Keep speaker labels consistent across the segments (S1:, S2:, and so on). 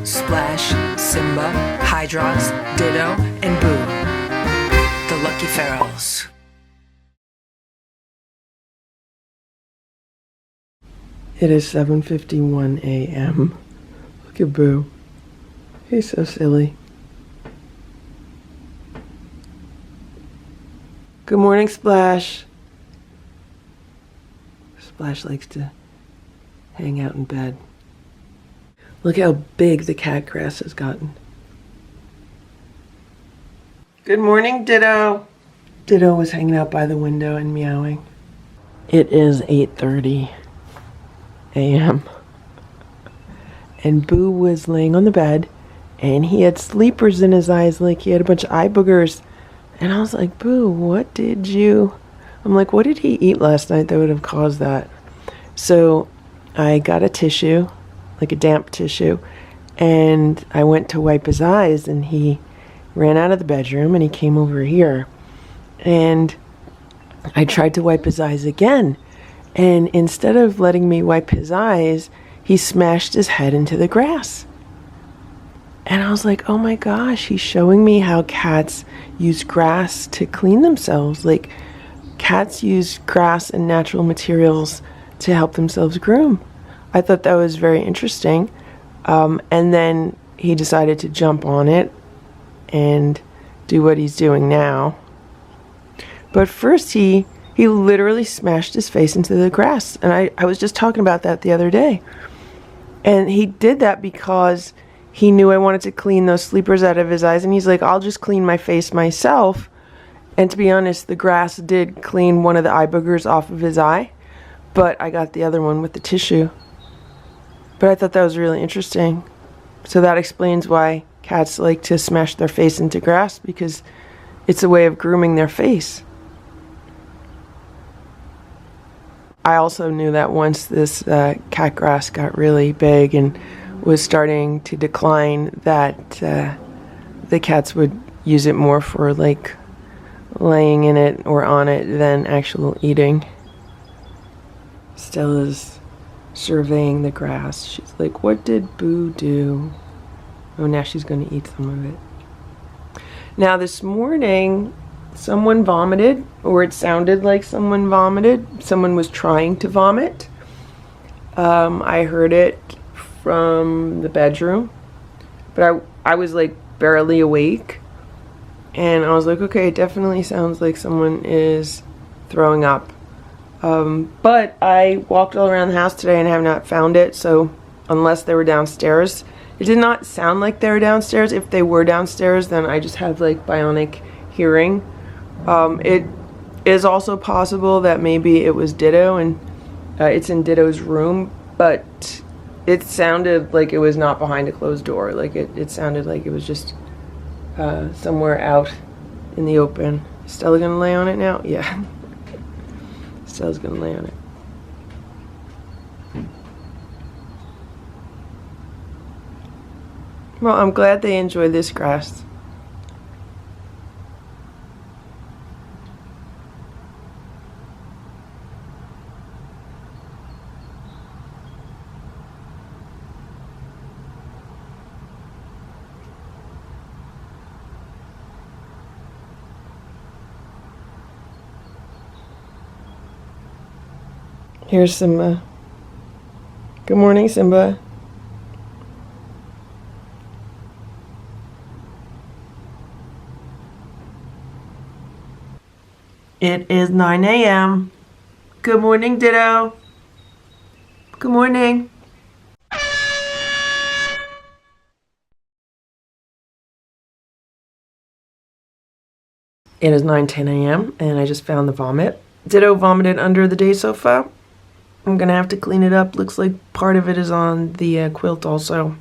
S1: Splash, Simba, Hydrox, Ditto, and Boo, the Lucky Ferals.
S2: It is 7:51 a.m. Look at Boo. He's so silly. Good morning, Splash. Splash likes to hang out in bed. Look how big the cat grass has gotten. Good morning, Ditto. Ditto was hanging out by the window and meowing. It is 8:30 a.m. and Boo was laying on the bed and he had sleepers in his eyes, like he had a bunch of eye boogers. And I was like, Boo, what did he eat last night that would have caused that? So I got a tissue, like a damp tissue, and I went to wipe his eyes, and he ran out of the bedroom and he came over here. And I tried to wipe his eyes again, and instead of letting me wipe his eyes, he smashed his head into the grass. And I was like, oh my gosh, he's showing me how cats use grass to clean themselves. Like, cats use grass and natural materials to help themselves groom. I thought that was very interesting. And then he decided to jump on it and do what he's doing now. But first he literally smashed his face into the grass. And I was just talking about that the other day. And he did that because he knew I wanted to clean those sleepers out of his eyes. And he's like, I'll just clean my face myself. And to be honest, the grass did clean one of the eye boogers off of his eye. But I got the other one with the tissue. But I thought that was really interesting. So that explains why cats like to smash their face into grass, because it's a way of grooming their face. I also knew that once this cat grass got really big and was starting to decline, that the cats would use it more for like laying in it or on it than actual eating. Stella's surveying the grass. She's like, what did Boo do? Oh, now she's going to eat some of it. Now this morning, someone vomited, or it sounded like someone vomited. Someone was trying to vomit. I heard it from the bedroom, but I was like barely awake, and I was like, okay, it definitely sounds like someone is throwing up. But I walked all around the house today and have not found it, so unless they were downstairs. It did not sound like they were downstairs. If they were downstairs, then I just have like bionic hearing. It is also possible that maybe it was Ditto, and it's in Ditto's room, but it sounded like it was not behind a closed door. Like it sounded like it was just somewhere out in the open. Is Stella gonna lay on it now? Yeah. Stella's gonna lay on it. Well, I'm glad they enjoy this grass. Here's Simba. Good morning, Simba. It is 9 a.m. Good morning, Ditto. Good morning. It is 9:10 a.m. and I just found the vomit. Ditto vomited under the day sofa. I'm gonna have to clean it up. Looks like part of it is on the quilt also.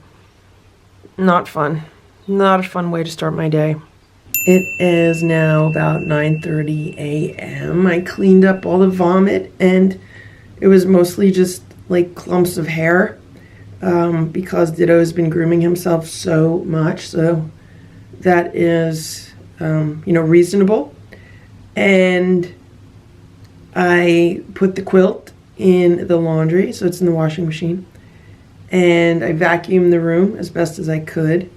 S2: Not fun. Not a fun way to start my day. It is now about 9:30 a.m. I cleaned up all the vomit, and it was mostly just like clumps of hair because Ditto has been grooming himself so much. So that is, reasonable. And I put the quilt in the laundry, so it's in the washing machine. and I vacuumed the room as best as I could.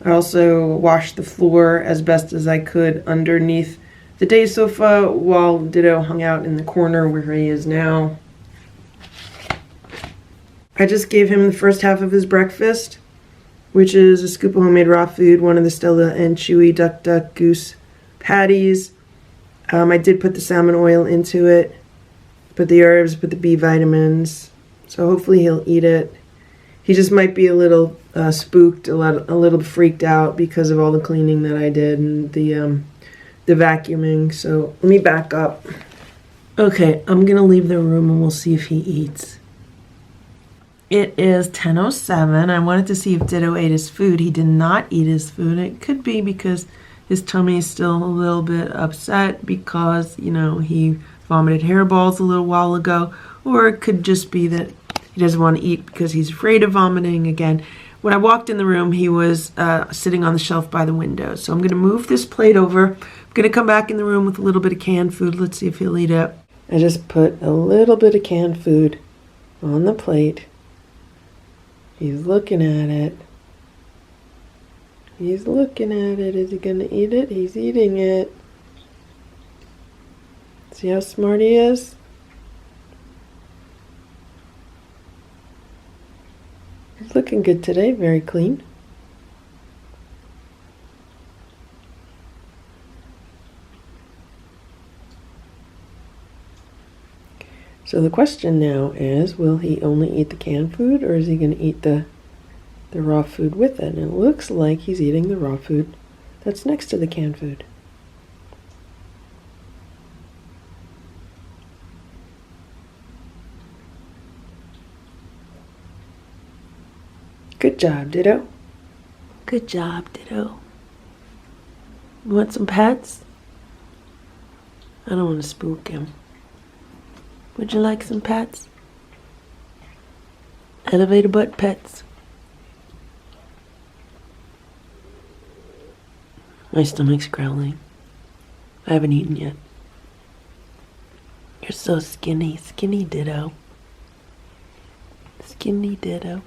S2: I also washed the floor as best as I could underneath the day sofa while Ditto hung out in the corner where he is now. I just gave him the first half of his breakfast, which is a scoop of homemade raw food, one of the Stella and Chewy Duck Duck Goose patties. I did put the salmon oil into it, put the herbs, put the B vitamins, so hopefully he'll eat it. He just might be a little spooked, a little freaked out because of all the cleaning that I did and the vacuuming. So let me back up. Okay, I'm gonna leave the room and we'll see if he eats. It is 10:07. I wanted to see if Ditto ate his food. He did not eat his food. It could be because his tummy is still a little bit upset because, you know, he vomited hairballs a little while ago, or it could just be that he doesn't want to eat because he's afraid of vomiting again. When I walked in the room, he was sitting on the shelf by the window. So I'm going to move this plate over. I'm going to come back in the room with a little bit of canned food. Let's see if he'll eat it. I just put a little bit of canned food on the plate. He's looking at it. He's looking at it. Is he going to eat it? He's eating it. See how smart he is? He's looking good today. Very clean. So the question now is, will he only eat the canned food, or is he going to eat the raw food with it? And it looks like he's eating the raw food that's next to the canned food. Good job, Ditto. Good job, Ditto. You want some pets? I don't want to spook him. Would you like some pets? Elevator butt pets. My stomach's growling. I haven't eaten yet. You're so skinny. Skinny Ditto. Skinny Ditto.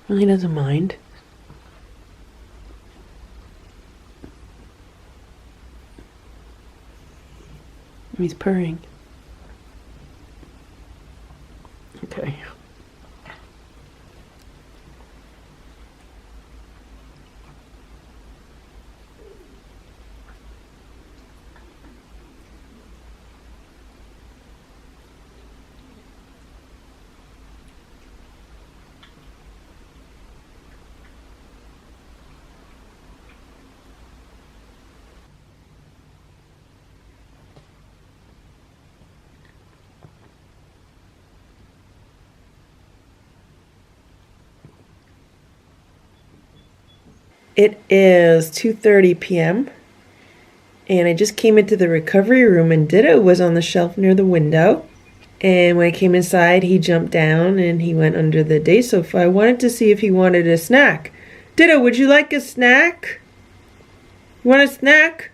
S2: Well, he doesn't mind. He's purring. Okay. It is 2:30 p.m. and I just came into the recovery room and Ditto was on the shelf near the window. And when I came inside, he jumped down and he went under the day sofa. I wanted to see if he wanted a snack. Ditto, would you like a snack? You want a snack?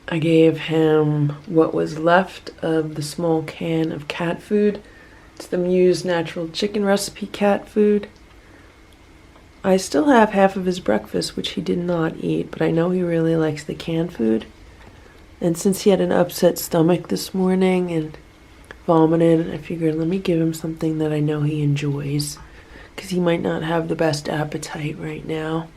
S2: I gave him what was left of the small can of cat food. It's the Muse Natural Chicken Recipe cat food. I still have half of his breakfast, which he did not eat, but I know he really likes the canned food. And since he had an upset stomach this morning and vomited, I figured let me give him something that I know he enjoys, because he might not have the best appetite right now.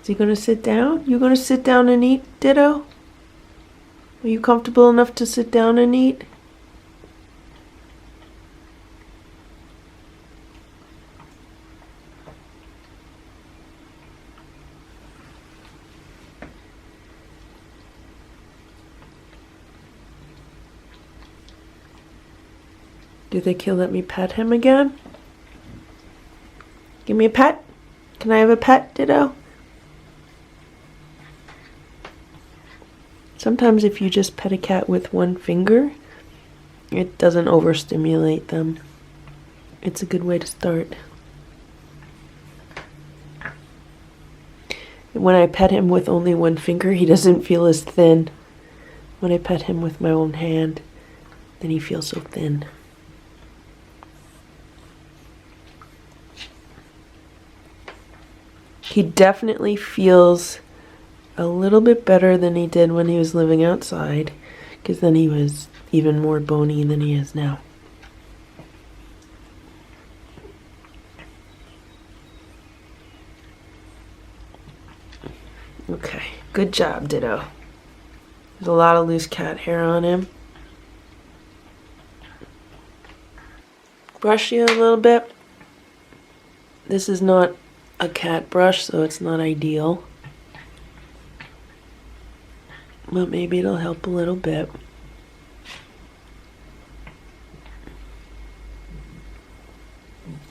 S2: Is he going to sit down? You going to sit down and eat, Ditto? Are you comfortable enough to sit down and eat? Do you think he'll let me pet him again? Give me a pet. Can I have a pet, Ditto? Sometimes if you just pet a cat with one finger, It doesn't overstimulate them. It's a good way to start. When I pet him with only one finger, he doesn't feel as thin. When I pet him with my own hand, then he feels so thin. He definitely feels a little bit better than he did when he was living outside, because then he was even more bony than he is now. Okay, good job, Ditto. There's a lot of loose cat hair on him. Brush you a little bit. This is not a cat brush, so it's not ideal. But maybe it'll help a little bit.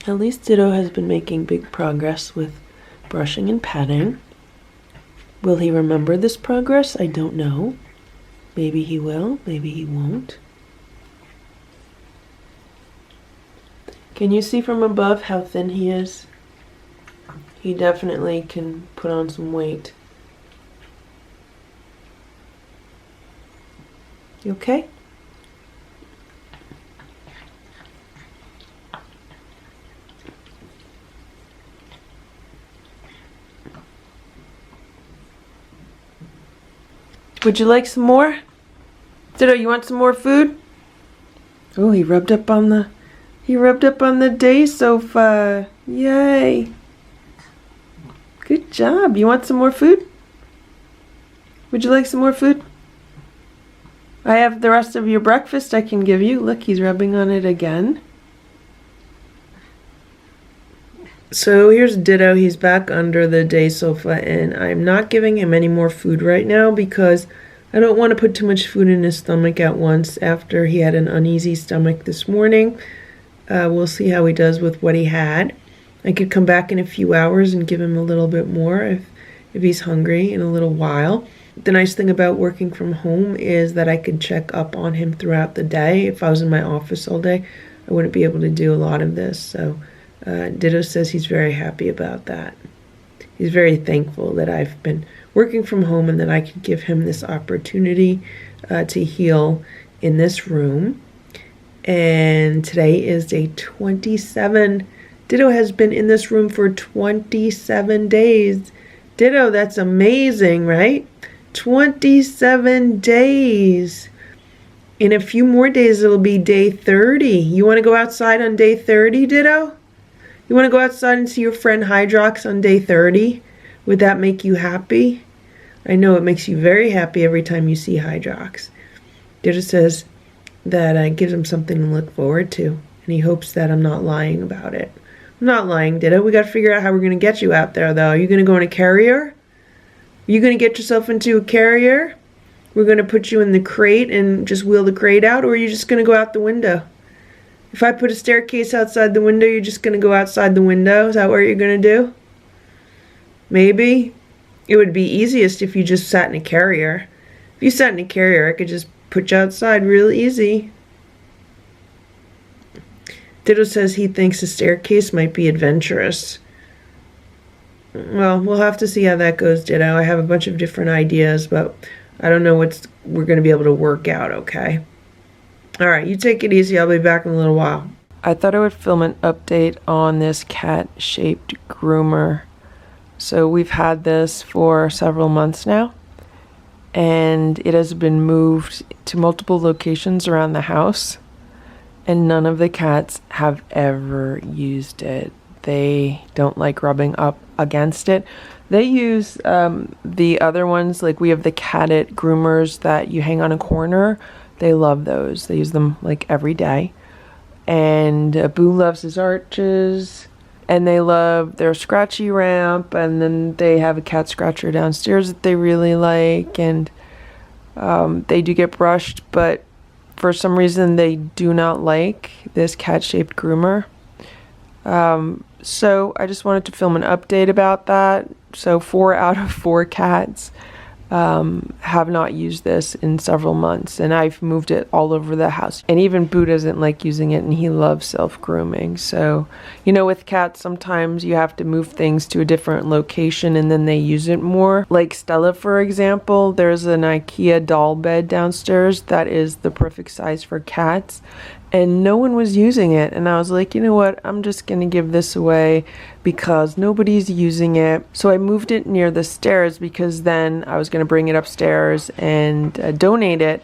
S2: At least Ditto has been making big progress with brushing and petting. Will he remember this progress? I don't know. Maybe he will, maybe he won't. Can you see from above how thin he is? He definitely can put on some weight. You okay? Would you like some more? Ditto, you want some more food? Oh, he rubbed up on the day sofa. Yay. Good job. You want some more food? Would you like some more food? I have the rest of your breakfast I can give you. Look, he's rubbing on it again. So here's Ditto. He's back under the day sofa, and I'm not giving him any more food right now because I don't want to put too much food in his stomach at once after he had an uneasy stomach this morning. We'll see how he does with what he had. I could come back in a few hours and give him a little bit more if he's hungry in a little while. The nice thing about working from home is that I could check up on him throughout the day. If I was in my office all day, I wouldn't be able to do a lot of this. So Ditto says he's very happy about that. He's very thankful that I've been working from home and that I could give him this opportunity to heal in this room. And today is day 27. Ditto has been in this room for 27 days. Ditto, that's amazing, right? 27 days. In a few more days, it'll be day 30. You want to go outside on day 30, Ditto? You want to go outside and see your friend Hydrox on day 30? Would that make you happy? I know it makes you very happy every time you see Hydrox. Ditto says that gives him something to look forward to, and he hopes that I'm not lying about it. I'm not lying, Ditto. We got to figure out how we're going to get you out there, though. Are you going to go in a carrier? Are you going to get yourself into a carrier? We're going to put you in the crate and just wheel the crate out, or are you just going to go out the window? If I put a staircase outside the window, you're just going to go outside the window? Is that what you're going to do? Maybe. It would be easiest if you just sat in a carrier. If you sat in a carrier, I could just put you outside real easy. Ditto says he thinks a staircase might be adventurous. Well, we'll have to see how that goes, Ditto. I have a bunch of different ideas, but I don't know what we're going to be able to work out, okay? Alright, you take it easy. I'll be back in a little while. I thought I would film an update on this cat-shaped groomer. So we've had this for several months now, and it has been moved to multiple locations around the house, and none of the cats have ever used it. They don't like rubbing up against it. They use the other ones, like we have the Cat-It groomers that you hang on a corner. They love those. They use them like every day. And Boo loves his arches. And they love their scratchy ramp. And then they have a cat scratcher downstairs that they really like. And they do get brushed, but for some reason they do not like this cat-shaped groomer. So I just wanted to film an update about that. So 4 out of 4 cats have not used this in several months, and I've moved it all over the house. And even Boo doesn't like using it, and he loves self-grooming. So, you know, with cats, sometimes you have to move things to a different location and then they use it more. Like Stella, for example, there's an IKEA doll bed downstairs that is the perfect size for cats. And no one was using it, and I was like, you know what, I'm just gonna give this away because nobody's using it. So I moved it near the stairs because then I was gonna bring it upstairs and donate it.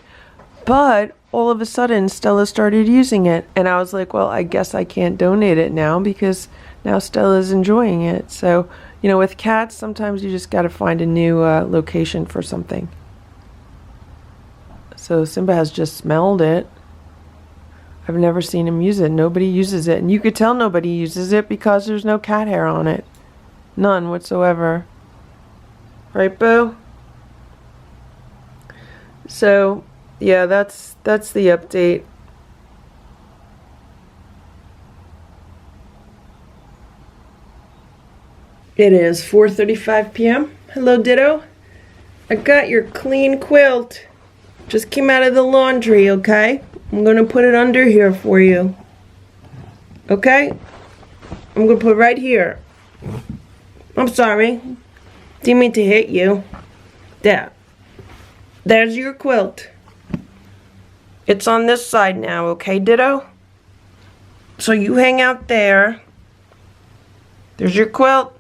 S2: But all of a sudden Stella started using it, and I was like, well, I guess I can't donate it now because now Stella's enjoying it. So, you know, with cats, sometimes you just gotta find a new location for something. So Simba has just smelled it. I've never seen him use it. Nobody uses it. And you could tell nobody uses it because there's no cat hair on it. None whatsoever. Right, Boo? So, yeah, that's the update. It is 4:35 p.m. Hello, Ditto. I got your clean quilt. Just came out of the laundry, okay? I'm gonna put it under here for you. Okay? I'm gonna put it right here. I'm sorry. Didn't mean to hit you. There. There's your quilt. It's on this side now, okay, Ditto? So you hang out there. There's your quilt.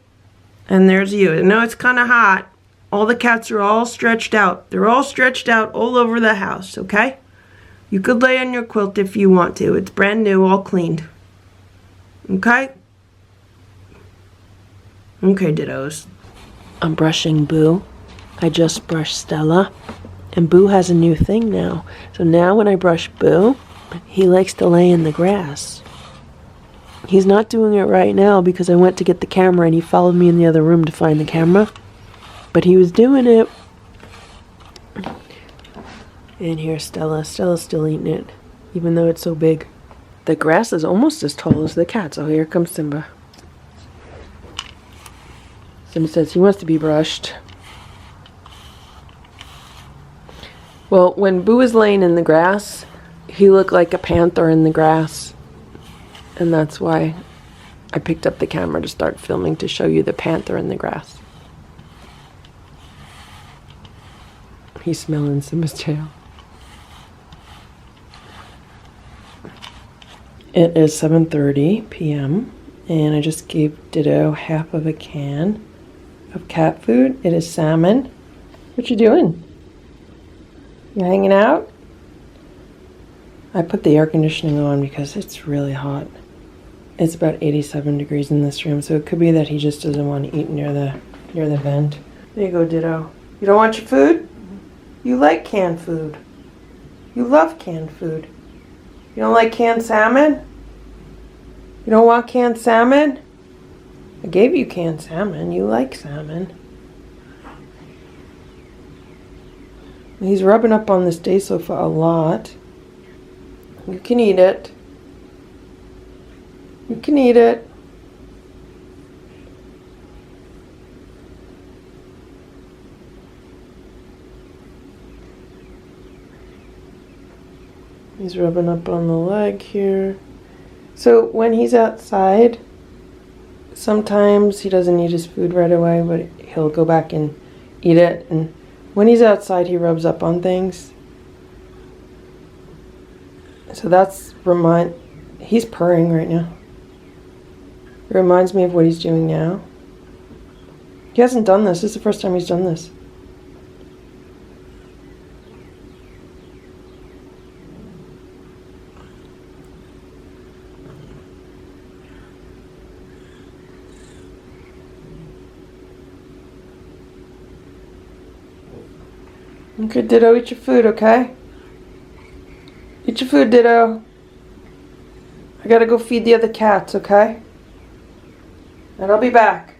S2: And there's you. I know it's kind of hot. All the cats are all stretched out. They're all stretched out all over the house, okay? You could lay on your quilt if you want to. It's brand new, all cleaned. Okay? Okay, Dittos. I'm brushing Boo. I just brushed Stella. And Boo has a new thing now. So now when I brush Boo, he likes to lay in the grass. He's not doing it right now because I went to get the camera and he followed me in the other room to find the camera. But he was doing it. And here's Stella. Stella's still eating it, even though it's so big. The grass is almost as tall as the cat. So here comes Simba. Simba says he wants to be brushed. Well, when Boo was laying in the grass, he looked like a panther in the grass. And that's why I picked up the camera to start filming, to show you the panther in the grass. He's smelling Simba's tail. It is 7:30 p.m. and I just gave Ditto half of a can of cat food. It is salmon. What you doing? You hanging out? I put the air conditioning on because it's really hot. It's about 87 degrees in this room, so it could be that he just doesn't want to eat near the vent. There you go, Ditto. You don't want your food? You like canned food. You love canned food. You don't like canned salmon? You don't want canned salmon? I gave you canned salmon. You like salmon. He's rubbing up on this day sofa a lot. You can eat it. You can eat it. He's rubbing up on the leg here. So when he's outside, sometimes he doesn't eat his food right away, but he'll go back and eat it. And when he's outside, he rubs up on things. So he's purring right now. It reminds me of what he's doing now. He hasn't done this. This is the first time he's done this. Okay, Ditto, eat your food, okay? Eat your food, Ditto. I gotta go feed the other cats, okay? And I'll be back.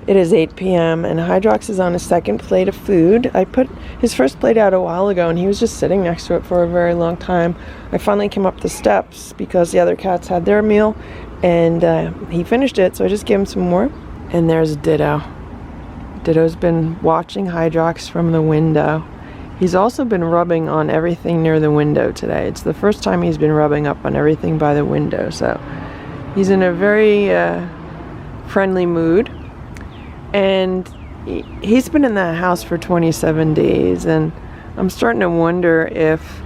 S2: It is 8 p.m. and Hydrox is on his second plate of food. I put his first plate out a while ago and he was just sitting next to it for a very long time. I finally came up the steps because the other cats had their meal and he finished it, so I just gave him some more. And there's Ditto. Ditto's been watching Hydrox from the window. He's also been rubbing on everything near the window today. It's the first time he's been rubbing up on everything by the window, so he's in a very friendly mood. And he's been in that house for 27 days, and I'm starting to wonder if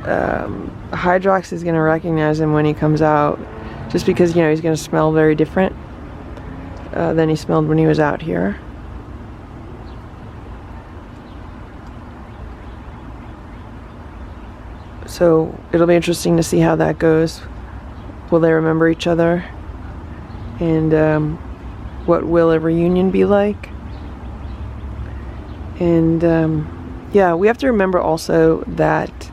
S2: Hydrox is going to recognize him when he comes out, just because, you know, he's going to smell very different than he smelled when he was out here. So it'll be interesting to see how that goes. Will they remember each other? And what will a reunion be like? And yeah, we have to remember also that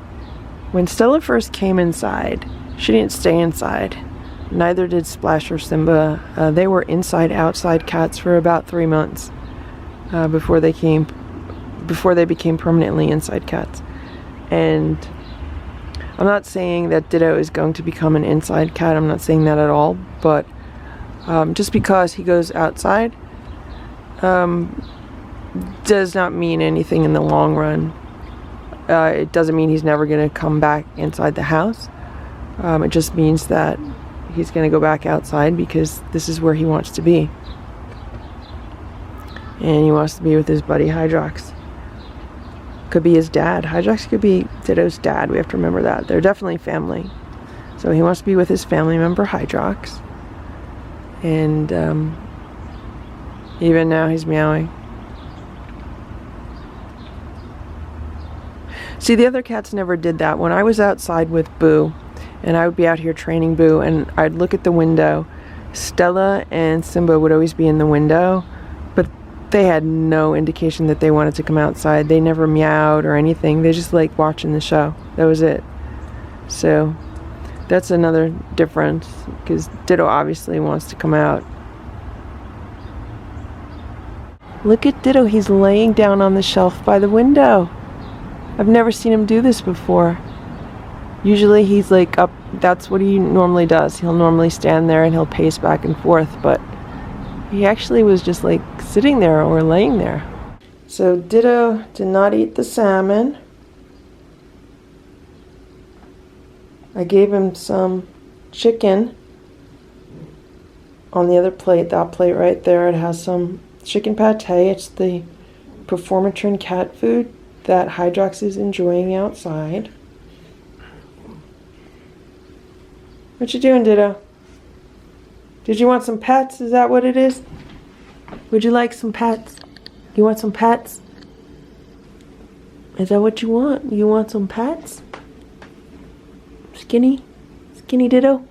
S2: when Stella first came inside, she didn't stay inside. Neither did Splash or Simba. They were inside-outside cats for about 3 months before they became permanently inside cats. And I'm not saying that Ditto is going to become an inside cat. I'm not saying that at all. But just because he goes outside does not mean anything in the long run. It doesn't mean he's never going to come back inside the house. It just means that he's going to go back outside because this is where he wants to be. And he wants to be with his buddy Hydrox. Could be his dad. Hydrox could be Ditto's dad. We have to remember that. They're definitely family. So he wants to be with his family member Hydrox. And even now he's meowing. See, the other cats never did that. When I was outside with Boo, and I would be out here training Boo, and I'd look at the window, Stella and Simba would always be in the window, but they had no indication that they wanted to come outside. They never meowed or anything. They just liked watching the show. That was it. So that's another difference, because Ditto obviously wants to come out. Look at Ditto. He's laying down on the shelf by the window. I've never seen him do this before. Usually he's like up, that's what he normally does. He'll normally stand there and he'll pace back and forth, but he actually was just like sitting there or laying there. So Ditto did not eat the salmon. I gave him some chicken on the other plate, that plate right there. It has some chicken pate. It's the Performatrin cat food that Hydrox is enjoying outside. What you doing, Ditto? Did you want some pets? Is that what it is? Would you like some pets? You want some pets? Is that what you want? You want some pets? Skinny? Skinny Ditto?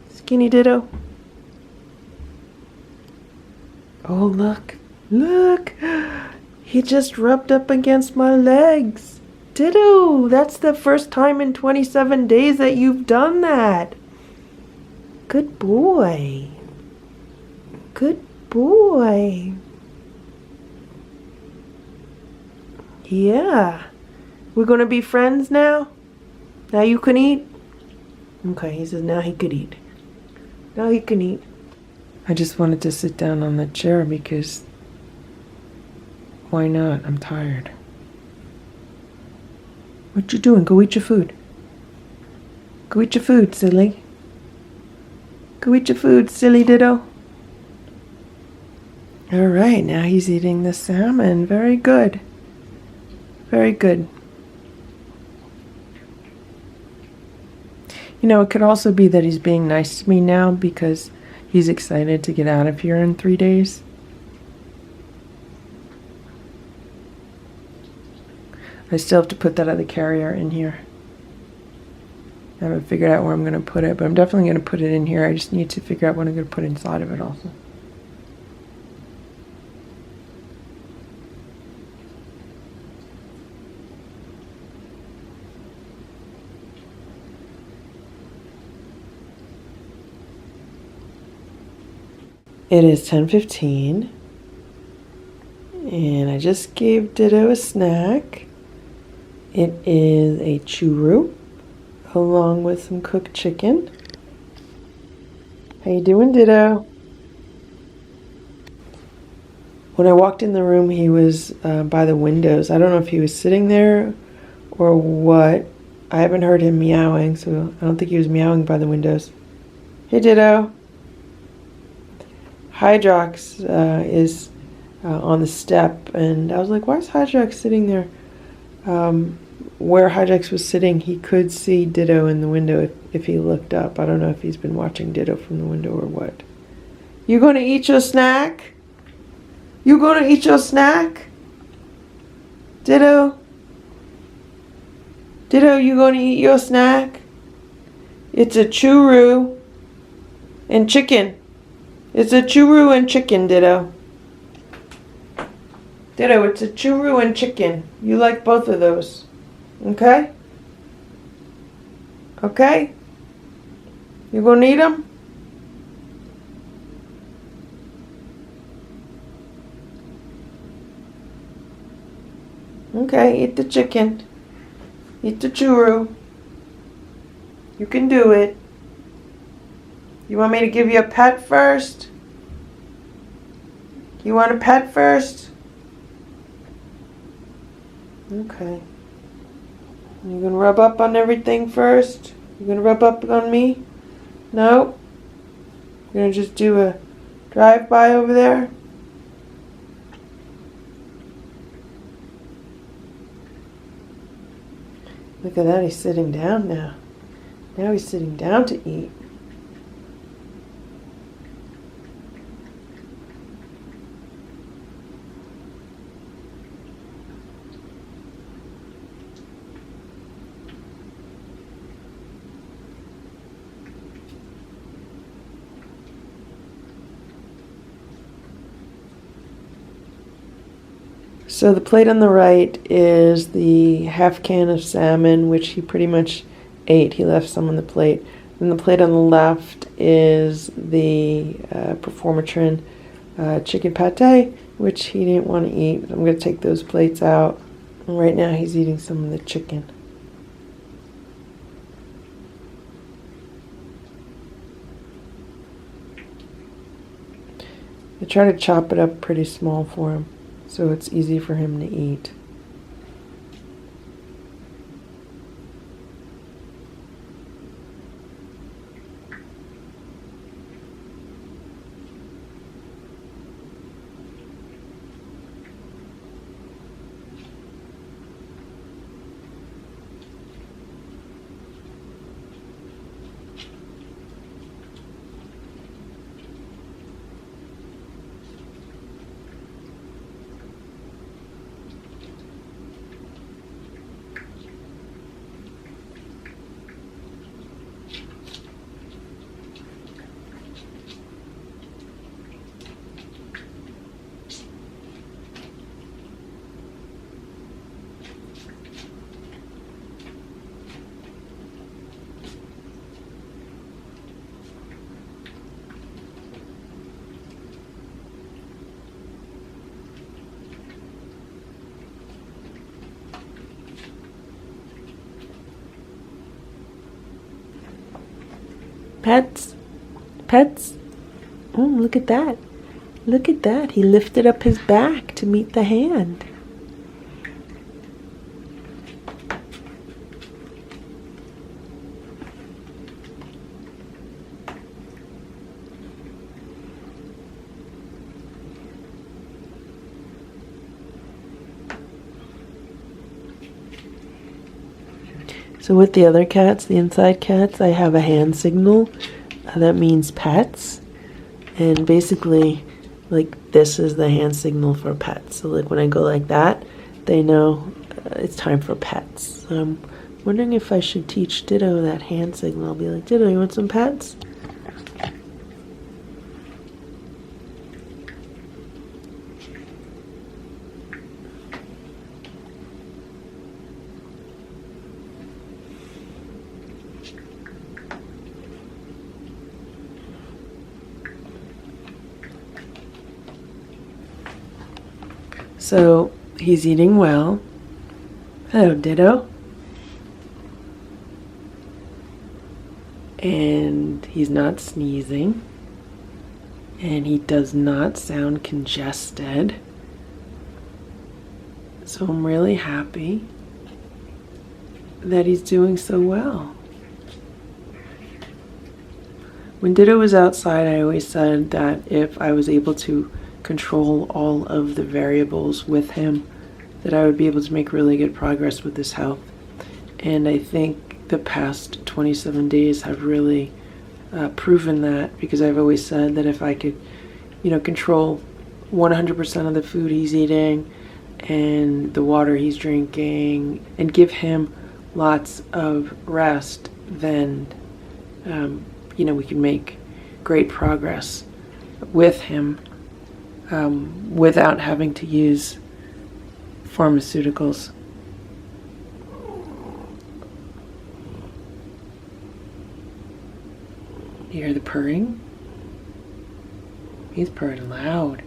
S2: Skinny Ditto? Oh, look. Look! He just rubbed up against my legs. Ditto, that's the first time in 27 days that you've done that. Good boy. Good boy. Yeah. We're going to be friends now? Now you can eat? Okay, he says now he could eat. Now he can eat. I just wanted to sit down on the chair because why not? I'm tired. What you doing? Go eat your food. Go eat your food, silly. Go eat your food, silly Ditto. Alright, now he's eating the salmon. Very good. Very good. You know, it could also be that he's being nice to me now because he's excited to get out of here in 3 days. I still have to put that other carrier in here. I haven't figured out where I'm going to put it, but I'm definitely going to put it in here. I just need to figure out what I'm going to put inside of it also. It is 10:15, and I just gave Ditto a snack. It is a churro along with some cooked chicken. How you doing, Ditto? When I walked in the room, he was by the windows. I don't know if he was sitting there or what. I haven't heard him meowing, so I don't think he was meowing by the windows. Hey, Ditto. Hydrox is on the step, and I was like, why is Hydrox sitting there? Where Hydrox was sitting, he could see Ditto in the window if he looked up. I don't know if he's been watching Ditto from the window or what. You gonna eat your snack? You gonna eat your snack? Ditto? Ditto, you gonna eat your snack? It's a churro and chicken. It's a churro and chicken, Ditto. Ditto, it's a churro and chicken. You like both of those. Okay? Okay? You gonna eat them? Okay, eat the chicken. Eat the churro. You can do it. You want me to give you a pet first? You want a pet first? Okay. You gonna rub up on everything first? You gonna rub up on me? No? You're gonna just do a drive-by over there? Look at that, he's sitting down now. Now he's sitting down to eat. So the plate on the right is the half can of salmon, which he pretty much ate. He left some on the plate. And the plate on the left is the Performatrin chicken pate, which he didn't want to eat. I'm going to take those plates out. And right now he's eating some of the chicken. I try to chop it up pretty small for him, so it's easy for him to eat. Pets? Pets? Oh, look at that. Look at that. He lifted up his back to meet the hand. So with the other cats, the inside cats, I have a hand signal. That means pets. And basically, like, this is the hand signal for pets. So like when I go like that, they know it's time for pets. So I'm wondering if I should teach Ditto that hand signal. I'll be like, Ditto, you want some pets? So he's eating well. Hello, Ditto. And he's not sneezing. And he does not sound congested. So I'm really happy that he's doing so well. When Ditto was outside, I always said that if I was able to control all of the variables with him, that I would be able to make really good progress with his health. And I think the past 27 days have really proven that, because I've always said that if I could, control 100% of the food he's eating and the water he's drinking and give him lots of rest, then we can make great progress with him without having to use pharmaceuticals. You hear the purring? He's purring loud.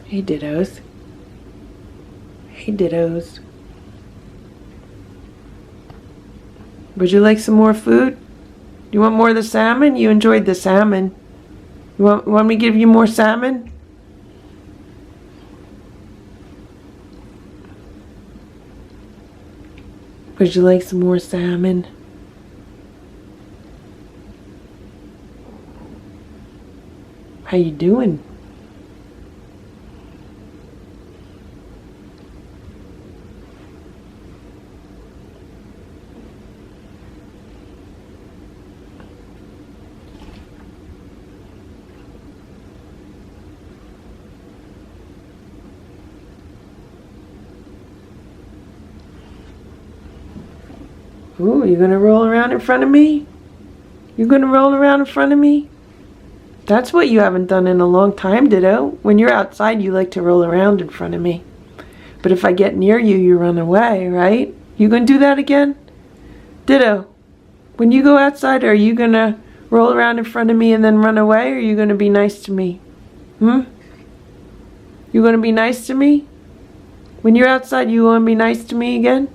S2: Hey, Dittos. Hey, Dittos. Would you like some more food? You want more of the salmon? You enjoyed the salmon. You want me to give you more salmon? Would you like some more salmon? How you doing? Ooh, you gonna roll around in front of me? You gonna roll around in front of me? That's what you haven't done in a long time, Ditto. When you're outside, you like to roll around in front of me. But if I get near you, you run away, right? You gonna do that again? Ditto, when you go outside, are you gonna roll around in front of me and then run away, or are you gonna be nice to me? You gonna be nice to me? When you're outside, you gonna be nice to me again?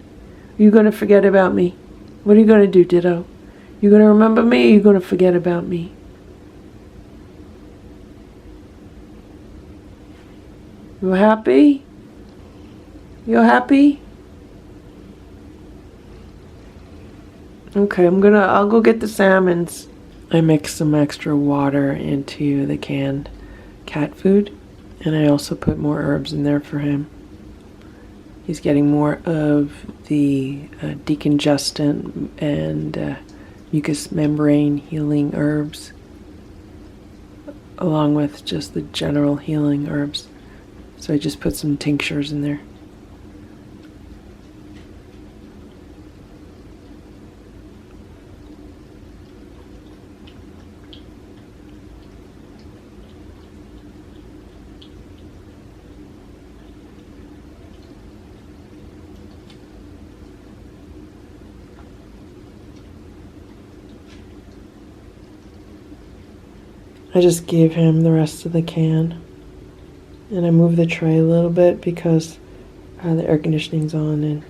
S2: Or you gonna forget about me? What are you gonna do, Ditto? You gonna remember me, or you gonna forget about me? You happy? You happy? Okay, I'll go get the salmons. I mixed some extra water into the canned cat food, and I also put more herbs in there for him. He's getting more of the decongestant and mucous membrane healing herbs, along with just the general healing herbs. So I just put some tinctures in there. I just gave him the rest of the can, and I moved the tray a little bit because the air conditioning's on and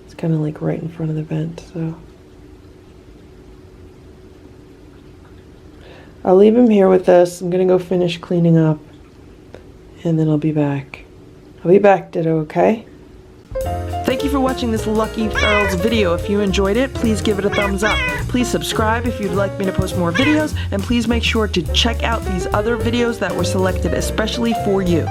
S2: it's kind of like right in front of the vent, so I'll leave him here with us. I'm gonna go finish cleaning up and then I'll be back. I'll be back, Ditto, okay? Thank you for watching this Lucky Ferals video. If you enjoyed it, please give it a thumbs up. Please subscribe if you'd like me to post more videos, and please make sure to check out these other videos that were selected especially for you.